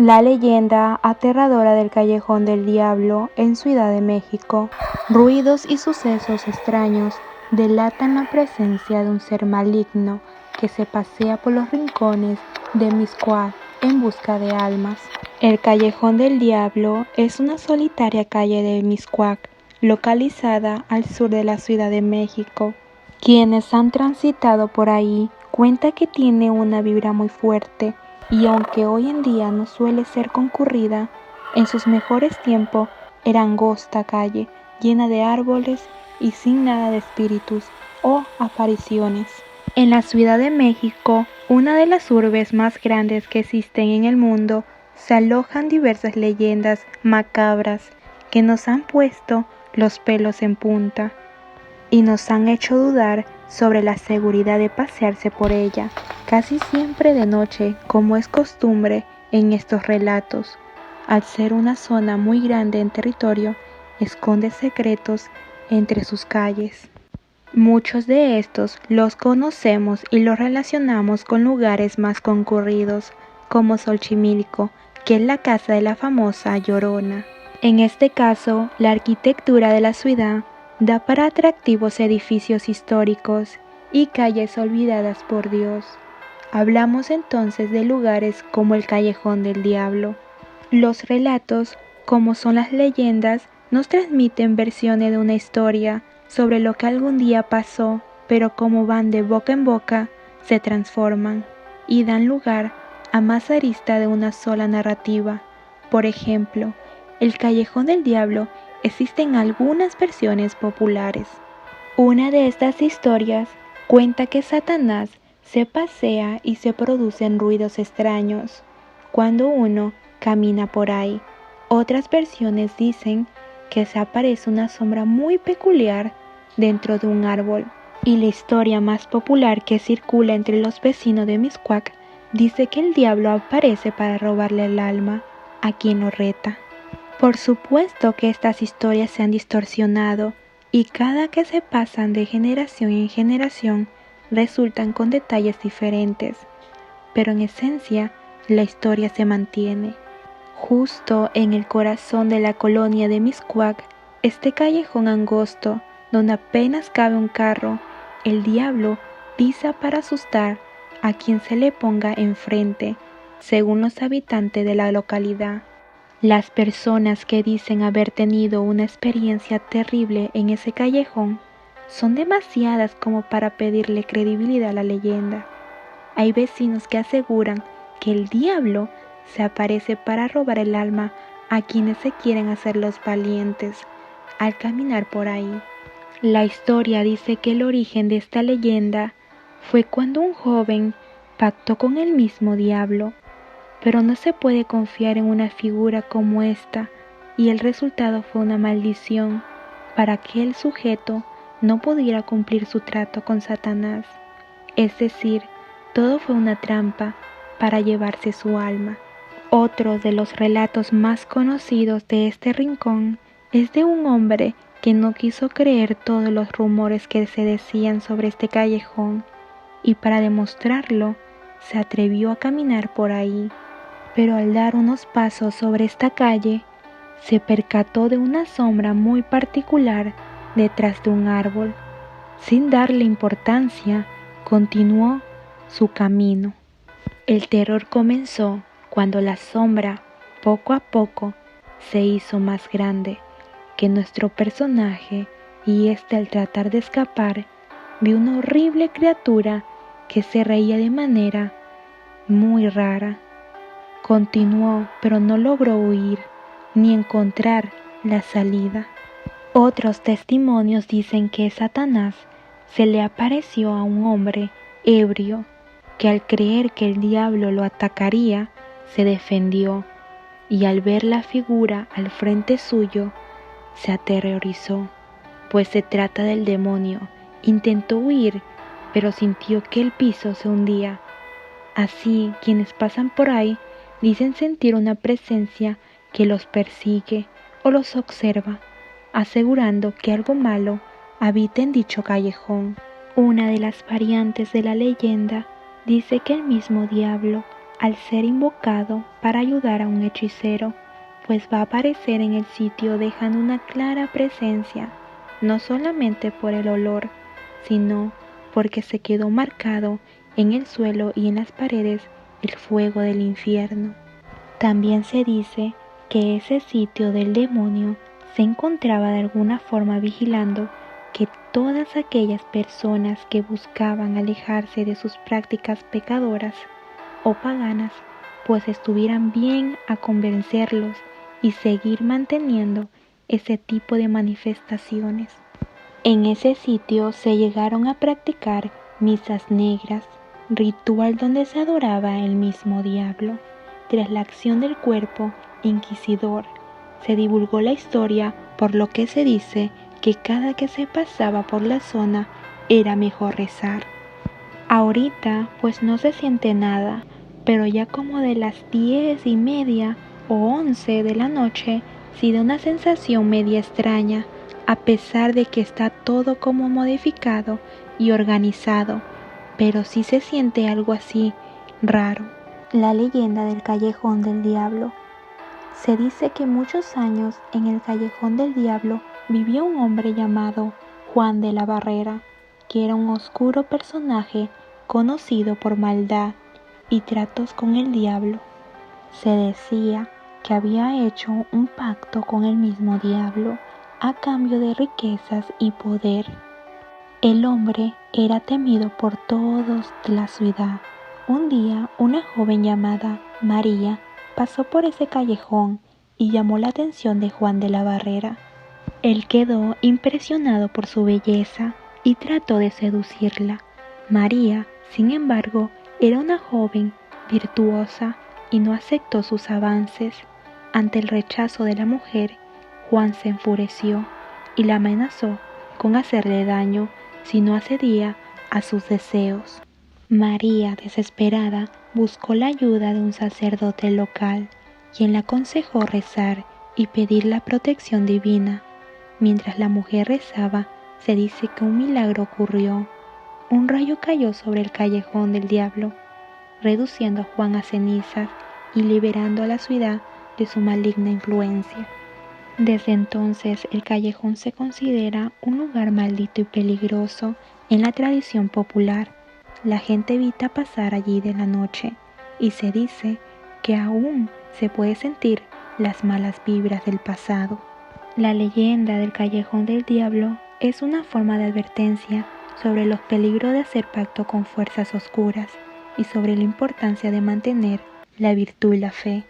La leyenda aterradora del Callejón del Diablo en Ciudad de México. Ruidos y sucesos extraños delatan la presencia de un ser maligno que se pasea por los rincones de Mixcoac en busca de almas. El Callejón del Diablo es una solitaria calle de Mixcoac, localizada al sur de la Ciudad de México. Quienes han transitado por ahí cuentan que tiene una vibra muy fuerte, y aunque hoy en día no suele ser concurrida, en sus mejores tiempos era angosta calle, llena de árboles y sin nada de espíritus o apariciones. En la Ciudad de México, una de las urbes más grandes que existen en el mundo, se alojan diversas leyendas macabras que nos han puesto los pelos en punta y nos han hecho dudar sobre la seguridad de pasearse por ella, casi siempre de noche, como es costumbre en estos relatos. Al ser una zona muy grande en territorio, esconde secretos entre sus calles. Muchos de estos los conocemos y los relacionamos con lugares más concurridos, como Xochimilco, que es la casa de la famosa Llorona. En este caso, la arquitectura de la ciudad da para atractivos edificios históricos y calles olvidadas por Dios. Hablamos entonces de lugares como el Callejón del Diablo. Los relatos, como son las leyendas, nos transmiten versiones de una historia sobre lo que algún día pasó, pero como van de boca en boca, se transforman y dan lugar a más aristas de una sola narrativa. Por ejemplo, el Callejón del Diablo existen algunas versiones populares. Una de estas historias cuenta que Satanás se pasea y se producen ruidos extraños cuando uno camina por ahí. Otras versiones dicen que se aparece una sombra muy peculiar dentro de un árbol. Y la historia más popular que circula entre los vecinos de Mixcoac dice que el diablo aparece para robarle el alma a quien lo reta. Por supuesto que estas historias se han distorsionado y cada que se pasan de generación en generación resultan con detalles diferentes, pero en esencia la historia se mantiene. Justo en el corazón de la colonia de Mixcoac, este callejón angosto donde apenas cabe un carro, el diablo pisa para asustar a quien se le ponga enfrente, según los habitantes de la localidad. Las personas que dicen haber tenido una experiencia terrible en ese callejón son demasiadas como para pedirle credibilidad a la leyenda. Hay vecinos que aseguran que el diablo se aparece para robar el alma a quienes se quieren hacer los valientes al caminar por ahí. La historia dice que el origen de esta leyenda fue cuando un joven pactó con el mismo diablo. Pero no se puede confiar en una figura como esta, y el resultado fue una maldición para que el sujeto no pudiera cumplir su trato con Satanás. Es decir, todo fue una trampa para llevarse su alma. Otro de los relatos más conocidos de este rincón es de un hombre que no quiso creer todos los rumores que se decían sobre este callejón, y para demostrarlo, se atrevió a caminar por ahí. Pero al dar unos pasos sobre esta calle, se percató de una sombra muy particular detrás de un árbol. Sin darle importancia, continuó su camino. El terror comenzó cuando la sombra, poco a poco, se hizo más grande que nuestro personaje, y al tratar de escapar, vio una horrible criatura que se reía de manera muy rara. Continuó, pero no logró huir ni encontrar la salida. Otros testimonios dicen que Satanás se le apareció a un hombre ebrio que al creer que el diablo lo atacaría, se defendió, y al ver la figura al frente suyo, se aterrorizó, pues se trata del demonio. Intentó huir, pero sintió que el piso se hundía. Así, quienes pasan por ahí dicen sentir una presencia que los persigue o los observa, asegurando que algo malo habita en dicho callejón. Una de las variantes de la leyenda dice que el mismo diablo al ser invocado para ayudar a un hechicero, pues va a aparecer en el sitio dejando una clara presencia, no solamente por el olor, sino porque se quedó marcado en el suelo y en las paredes el fuego del infierno. También se dice que ese sitio del demonio se encontraba de alguna forma vigilando que todas aquellas personas que buscaban alejarse de sus prácticas pecadoras o paganas, pues estuvieran bien a convencerlos y seguir manteniendo ese tipo de manifestaciones. En ese sitio se llegaron a practicar misas negras, ritual donde se adoraba el mismo diablo. Tras la acción del cuerpo inquisidor, se divulgó la historia, por lo que se dice que cada que se pasaba por la zona era mejor rezar. Ahorita pues no se siente nada, pero ya como de las 10:30 o 11 de la noche, sí da una sensación media extraña, a pesar de que está todo como modificado y organizado, pero sí se siente algo así raro. La leyenda del Callejón del Diablo. Se dice que muchos años en el Callejón del Diablo vivió un hombre llamado Juan de la Barrera, que era un oscuro personaje conocido por maldad y tratos con el diablo. Se decía que había hecho un pacto con el mismo diablo a cambio de riquezas y poder. El hombre era temido por todos de la ciudad. Un día, una joven llamada María pasó por ese callejón y llamó la atención de Juan de la Barrera. Él quedó impresionado por su belleza y trató de seducirla. María, sin embargo, era una joven virtuosa y no aceptó sus avances. Ante el rechazo de la mujer, Juan se enfureció y la amenazó con hacerle daño si no accedía a sus deseos. María, desesperada, buscó la ayuda de un sacerdote local, quien la aconsejó rezar y pedir la protección divina. Mientras la mujer rezaba, se dice que un milagro ocurrió. Un rayo cayó sobre el callejón del diablo, reduciendo a Juan a cenizas y liberando a la ciudad de su maligna influencia. Desde entonces, el callejón se considera un lugar maldito y peligroso en la tradición popular. La gente evita pasar allí de la noche y se dice que aún se puede sentir las malas vibras del pasado. La leyenda del Callejón del Diablo es una forma de advertencia sobre los peligros de hacer pacto con fuerzas oscuras y sobre la importancia de mantener la virtud y la fe.